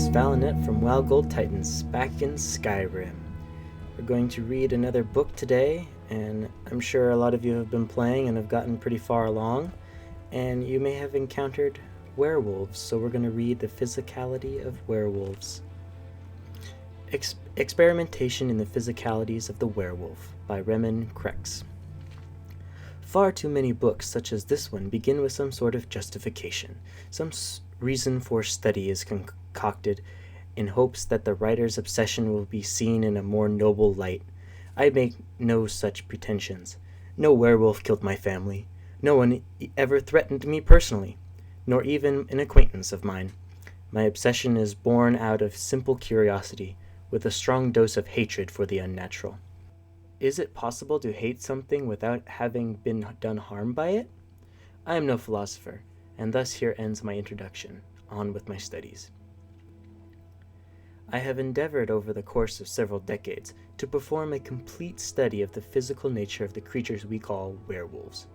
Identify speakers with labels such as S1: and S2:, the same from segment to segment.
S1: is Valinet from WoWGoldTitans, back in Skyrim. We're going to read another book today, and I'm sure a lot of you have been playing and have gotten pretty far along, and you may have encountered werewolves, so we're going to read The Physicality of Werewolves. Experimentation in the Physicalities of the Werewolf by Remen Krex. Far too many books such as this one begin with some sort of justification. Some reason for study is concocted in hopes that the writer's obsession will be seen in a more noble light. I make no such pretensions. No werewolf killed my family. No one ever threatened me personally, nor even an acquaintance of mine. My obsession is born out of simple curiosity, with a strong dose of hatred for the unnatural. Is it possible to hate something without having been done harm by it? I am no philosopher, and thus here ends my introduction. On with my studies. I have endeavored over the course of several decades to perform a complete study of the physical nature of the creatures we call werewolves.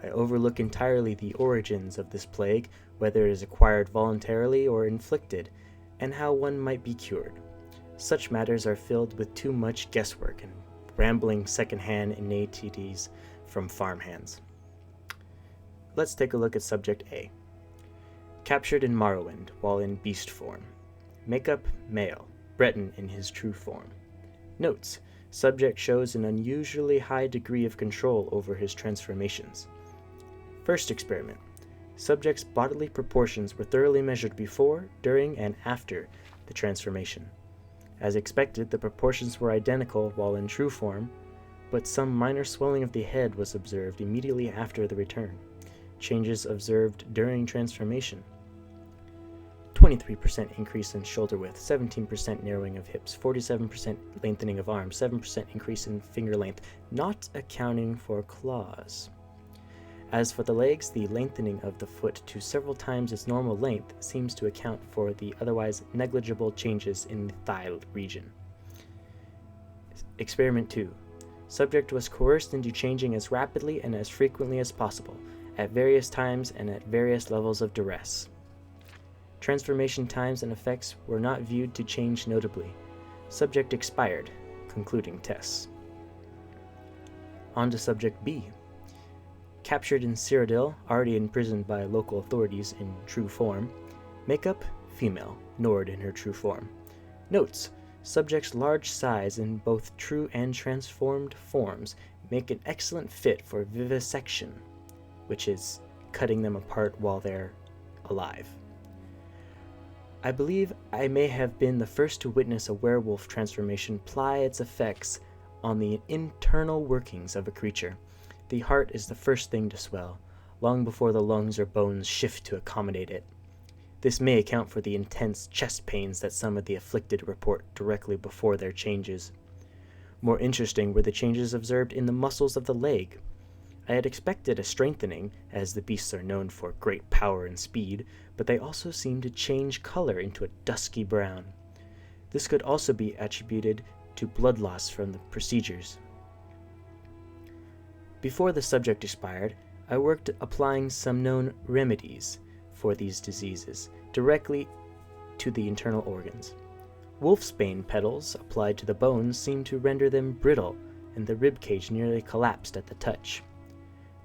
S1: I overlook entirely the origins of this plague, whether it is acquired voluntarily or inflicted, and how one might be cured. Such matters are filled with too much guesswork and rambling second-hand inanities from farmhands. Let's take a look at Subject A. Captured in Morrowind while in beast form. Makeup, male, Breton in his true form. Notes: subject shows an unusually high degree of control over his transformations. First experiment. Subject's bodily proportions were thoroughly measured before, during, and after the transformation. As expected, the proportions were identical while in true form, but some minor swelling of the head was observed immediately after the return. Changes observed during transformation. 23% increase in shoulder width, 17% narrowing of hips, 47% lengthening of arms, 7% increase in finger length, not accounting for claws. As for the legs, the lengthening of the foot to several times its normal length seems to account for the otherwise negligible changes in the thigh region. Experiment 2. Subject was coerced into changing as rapidly and as frequently as possible, at various times and at various levels of duress. Transformation times and effects were not viewed to change notably. Subject expired, concluding tests. On to Subject B. Captured in Cyrodiil, already imprisoned by local authorities in true form. Makeup, female, Nord in her true form. Notes: subject's large size in both true and transformed forms make an excellent fit for vivisection, which is cutting them apart while they're alive. I believe I may have been the first to witness a werewolf transformation ply its effects on the internal workings of a creature. The heart is the first thing to swell, long before the lungs or bones shift to accommodate it. This may account for the intense chest pains that some of the afflicted report directly before their changes. More interesting were the changes observed in the muscles of the leg. I had expected a strengthening, as the beasts are known for great power and speed, but they also seemed to change color into a dusky brown. This could also be attributed to blood loss from the procedures. Before the subject expired, I worked applying some known remedies for these diseases directly to the internal organs. Wolfsbane petals applied to the bones seemed to render them brittle, and the ribcage nearly collapsed at the touch.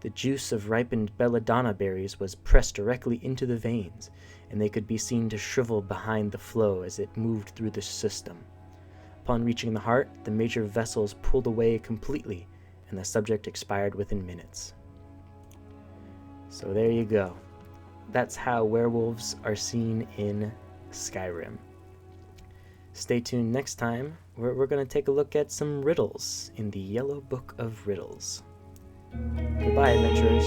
S1: The juice of ripened belladonna berries was pressed directly into the veins, and they could be seen to shrivel behind the flow as it moved through the system. Upon reaching the heart, the major vessels pulled away completely, and the subject expired within minutes. So there you go. That's how werewolves are seen in Skyrim. Stay tuned next time, where we're going to take a look at some riddles in the Yellow Book of Riddles. Goodbye, adventurers.